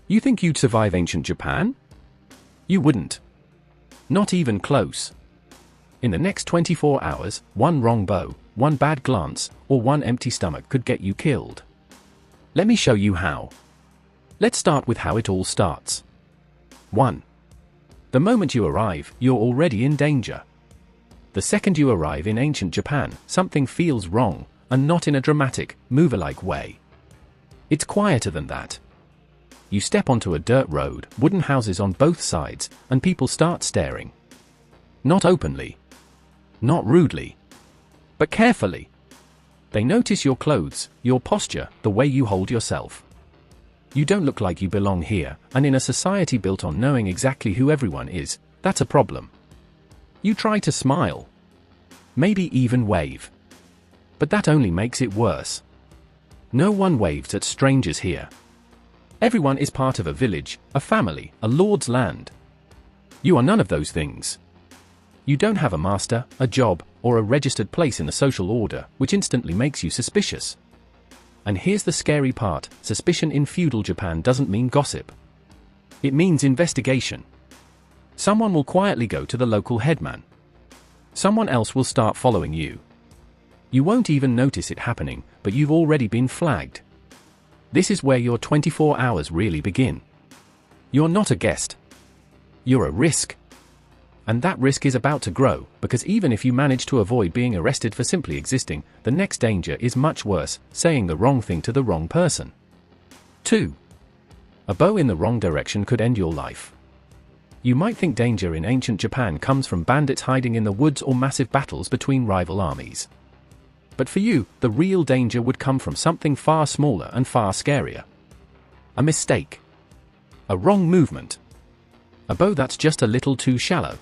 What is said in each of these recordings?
You think you'd survive ancient Japan? You wouldn't. Not even close. In the next 24 hours, one wrong bow, one bad glance, or one empty stomach could get you killed. Let me show you how. Let's start with how it all starts. 1. The moment you arrive, you're already in danger. The second you arrive in ancient Japan, something feels wrong, and not in a dramatic, movie-like way. It's quieter than that. You step onto a dirt road, wooden houses on both sides, and people start staring. Not openly. Not rudely. But carefully. They notice your clothes, your posture, the way you hold yourself. You don't look like you belong here, and in a society built on knowing exactly who everyone is, that's a problem. You try to smile. Maybe even wave. But that only makes it worse. No one waves at strangers here. Everyone is part of a village, a family, a lord's land. You are none of those things. You don't have a master, a job, or a registered place in the social order, which instantly makes you suspicious. And here's the scary part, suspicion in feudal Japan doesn't mean gossip. It means investigation. Someone will quietly go to the local headman. Someone else will start following you. You won't even notice it happening, but you've already been flagged. This is where your 24 hours really begin. You're not a guest. You're a risk. And that risk is about to grow, because even if you manage to avoid being arrested for simply existing, the next danger is much worse, saying the wrong thing to the wrong person. 2. A bow in the wrong direction could end your life. You might think danger in ancient Japan comes from bandits hiding in the woods or massive battles between rival armies. But for you, the real danger would come from something far smaller and far scarier. A mistake. A wrong movement. A bow that's just a little too shallow.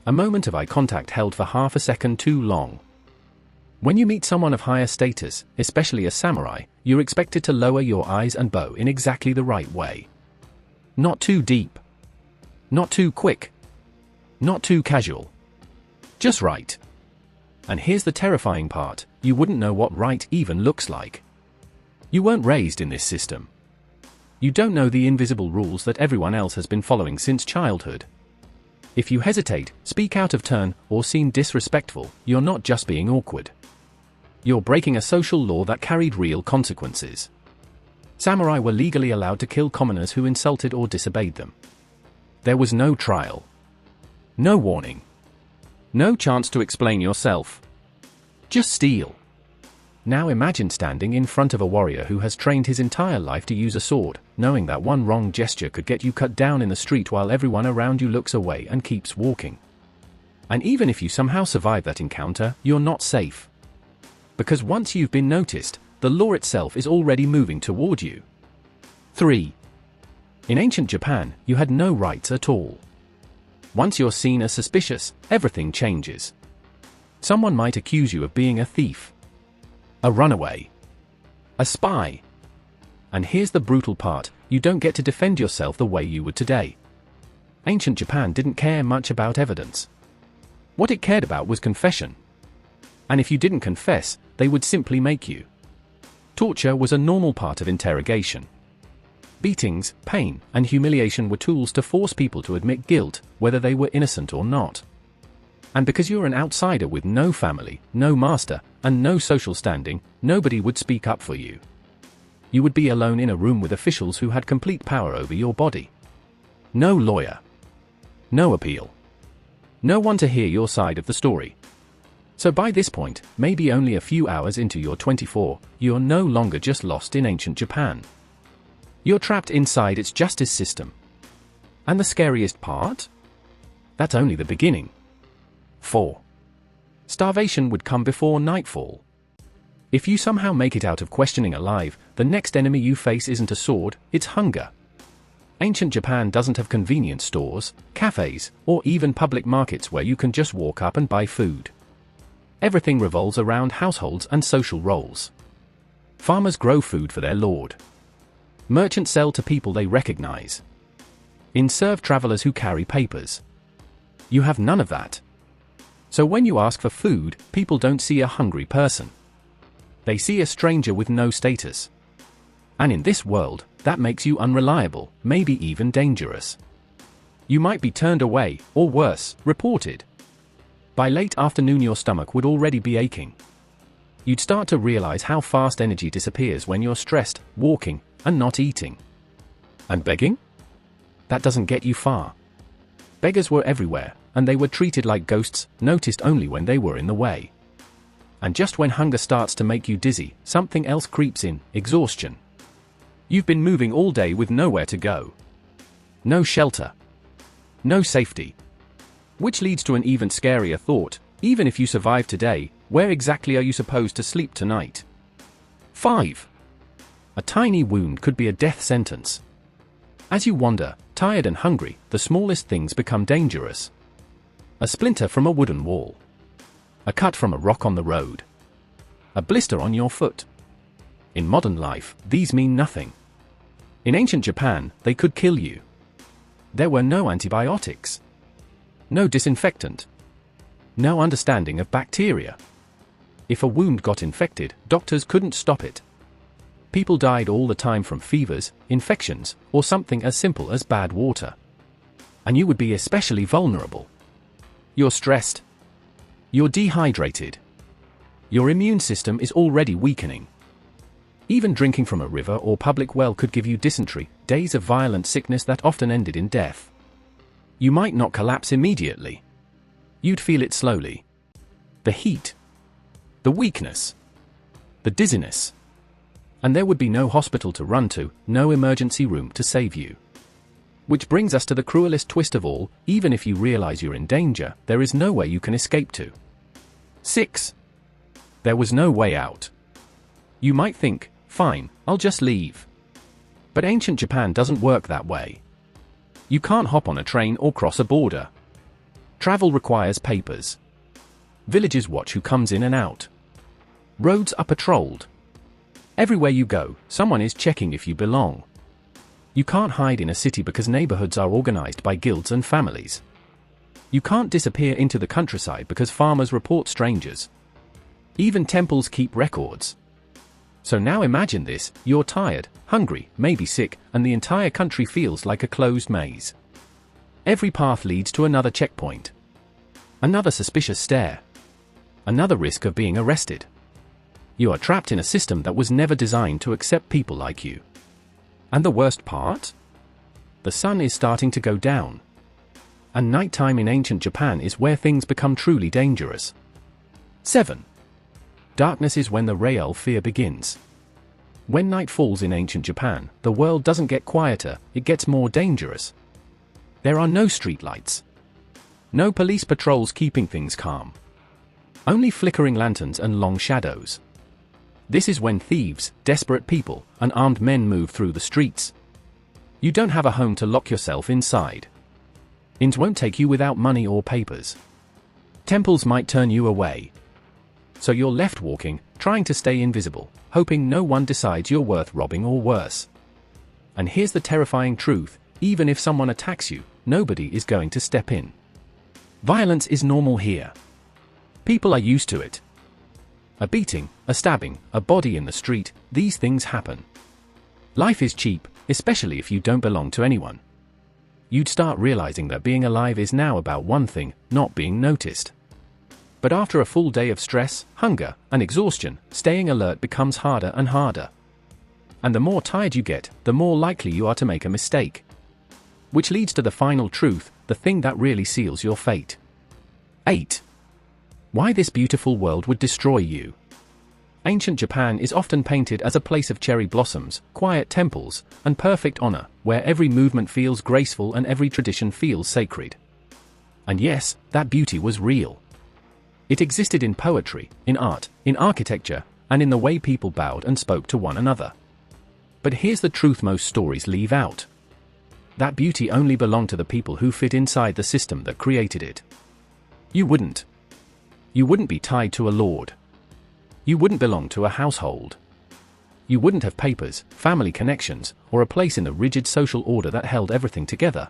A moment of eye contact held for half a second too long. When you meet someone of higher status, especially a samurai, you're expected to lower your eyes and bow in exactly the right way. Not too deep. Not too quick. Not too casual. Just right. And here's the terrifying part, you wouldn't know what right even looks like. You weren't raised in this system. You don't know the invisible rules that everyone else has been following since childhood. If you hesitate, speak out of turn, or seem disrespectful, you're not just being awkward. You're breaking a social law that carried real consequences. Samurai were legally allowed to kill commoners who insulted or disobeyed them. There was no trial. No warning. No chance to explain yourself. Just steal. Now imagine standing in front of a warrior who has trained his entire life to use a sword, knowing that one wrong gesture could get you cut down in the street while everyone around you looks away and keeps walking. And even if you somehow survive that encounter, you're not safe. Because once you've been noticed, the law itself is already moving toward you. 3. In ancient Japan, you had no rights at all. Once you're seen as suspicious, everything changes. Someone might accuse you of being a thief. A runaway. A spy. And here's the brutal part, you don't get to defend yourself the way you would today. Ancient Japan didn't care much about evidence. What it cared about was confession. And if you didn't confess, they would simply make you. Torture was a normal part of interrogation. Beatings, pain, and humiliation were tools to force people to admit guilt, whether they were innocent or not. And because you're an outsider with no family, no master, and no social standing, nobody would speak up for you. You would be alone in a room with officials who had complete power over your body. No lawyer. No appeal. No one to hear your side of the story. So by this point, maybe only a few hours into your 24, you're no longer just lost in ancient Japan. You're trapped inside its justice system. And the scariest part? That's only the beginning. 4. Starvation would come before nightfall. If you somehow make it out of questioning alive, the next enemy you face isn't a sword, it's hunger. Ancient Japan doesn't have convenience stores, cafes, or even public markets where you can just walk up and buy food. Everything revolves around households and social roles. Farmers grow food for their lord. Merchants sell to people they recognize. In serve travelers who carry papers. You have none of that. So when you ask for food, people don't see a hungry person. They see a stranger with no status. And in this world, that makes you unreliable, maybe even dangerous. You might be turned away, or worse, reported. By late afternoon your stomach would already be aching. You'd start to realize how fast energy disappears when you're stressed, walking, and not eating. And begging? That doesn't get you far. Beggars were everywhere, and they were treated like ghosts, noticed only when they were in the way. And just when hunger starts to make you dizzy, something else creeps in: exhaustion. You've been moving all day with nowhere to go. No shelter. No safety. Which leads to an even scarier thought: even if you survive today, where exactly are you supposed to sleep tonight? 5. A tiny wound could be a death sentence. As you wander, tired and hungry, the smallest things become dangerous. A splinter from a wooden wall. A cut from a rock on the road. A blister on your foot. In modern life, these mean nothing. In ancient Japan, they could kill you. There were no antibiotics. No disinfectant. No understanding of bacteria. If a wound got infected, doctors couldn't stop it. People died all the time from fevers, infections, or something as simple as bad water. And you would be especially vulnerable. You're stressed. You're dehydrated. Your immune system is already weakening. Even drinking from a river or public well could give you dysentery, days of violent sickness that often ended in death. You might not collapse immediately. You'd feel it slowly. The heat. The weakness. The dizziness. And there would be no hospital to run to, no emergency room to save you. Which brings us to the cruelest twist of all: even if you realize you're in danger, there is nowhere you can escape to. 6. There was no way out. You might think, fine, I'll just leave. But ancient Japan doesn't work that way. You can't hop on a train or cross a border. Travel requires papers. Villagers watch who comes in and out. Roads are patrolled. Everywhere you go, someone is checking if you belong. You can't hide in a city because neighborhoods are organized by guilds and families. You can't disappear into the countryside because farmers report strangers. Even temples keep records. So now imagine this: you're tired, hungry, maybe sick, and the entire country feels like a closed maze. Every path leads to another checkpoint. Another suspicious stare. Another risk of being arrested. You are trapped in a system that was never designed to accept people like you. And the worst part? The sun is starting to go down. And nighttime in ancient Japan is where things become truly dangerous. 7. Darkness is when the real fear begins. When night falls in ancient Japan, the world doesn't get quieter, it gets more dangerous. There are no streetlights. No police patrols keeping things calm. Only flickering lanterns and long shadows. This is when thieves, desperate people, and armed men move through the streets. You don't have a home to lock yourself inside. Inns won't take you without money or papers. Temples might turn you away. So you're left walking, trying to stay invisible, hoping no one decides you're worth robbing or worse. And here's the terrifying truth: even if someone attacks you, nobody is going to step in. Violence is normal here. People are used to it. A beating, a stabbing, a body in the street, these things happen. Life is cheap, especially if you don't belong to anyone. You'd start realizing that being alive is now about one thing: not being noticed. But after a full day of stress, hunger, and exhaustion, staying alert becomes harder and harder. And the more tired you get, the more likely you are to make a mistake. Which leads to the final truth, the thing that really seals your fate. 8. Why this beautiful world would destroy you. Ancient Japan is often painted as a place of cherry blossoms, quiet temples, and perfect honor, where every movement feels graceful and every tradition feels sacred. And yes, that beauty was real. It existed in poetry, in art, in architecture, and in the way people bowed and spoke to one another. But here's the truth most stories leave out. That beauty only belonged to the people who fit inside the system that created it. You wouldn't. You wouldn't be tied to a lord. You wouldn't belong to a household. You wouldn't have papers, family connections, or a place in the rigid social order that held everything together.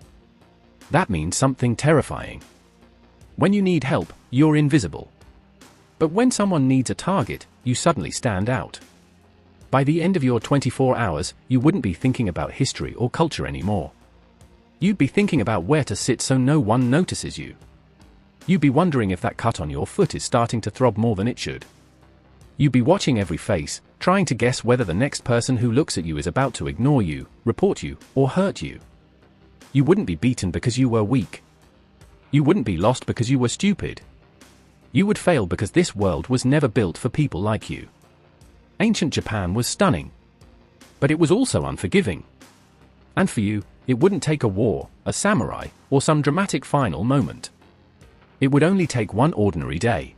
That means something terrifying. When you need help, you're invisible. But when someone needs a target, you suddenly stand out. By the end of your 24 hours, you wouldn't be thinking about history or culture anymore. You'd be thinking about where to sit so no one notices you. You'd be wondering if that cut on your foot is starting to throb more than it should. You'd be watching every face, trying to guess whether the next person who looks at you is about to ignore you, report you, or hurt you. You wouldn't be beaten because you were weak. You wouldn't be lost because you were stupid. You would fail because this world was never built for people like you. Ancient Japan was stunning. But it was also unforgiving. And for you, it wouldn't take a war, a samurai, or some dramatic final moment. It would only take one ordinary day.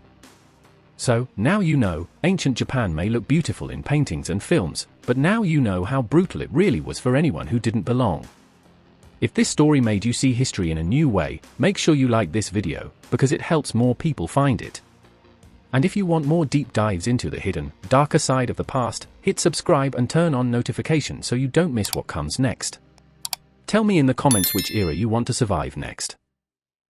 So, now you know, ancient Japan may look beautiful in paintings and films, but now you know how brutal it really was for anyone who didn't belong. If this story made you see history in a new way, make sure you like this video, because it helps more people find it. And if you want more deep dives into the hidden, darker side of the past, hit subscribe and turn on notifications so you don't miss what comes next. Tell me in the comments which era you want to survive next.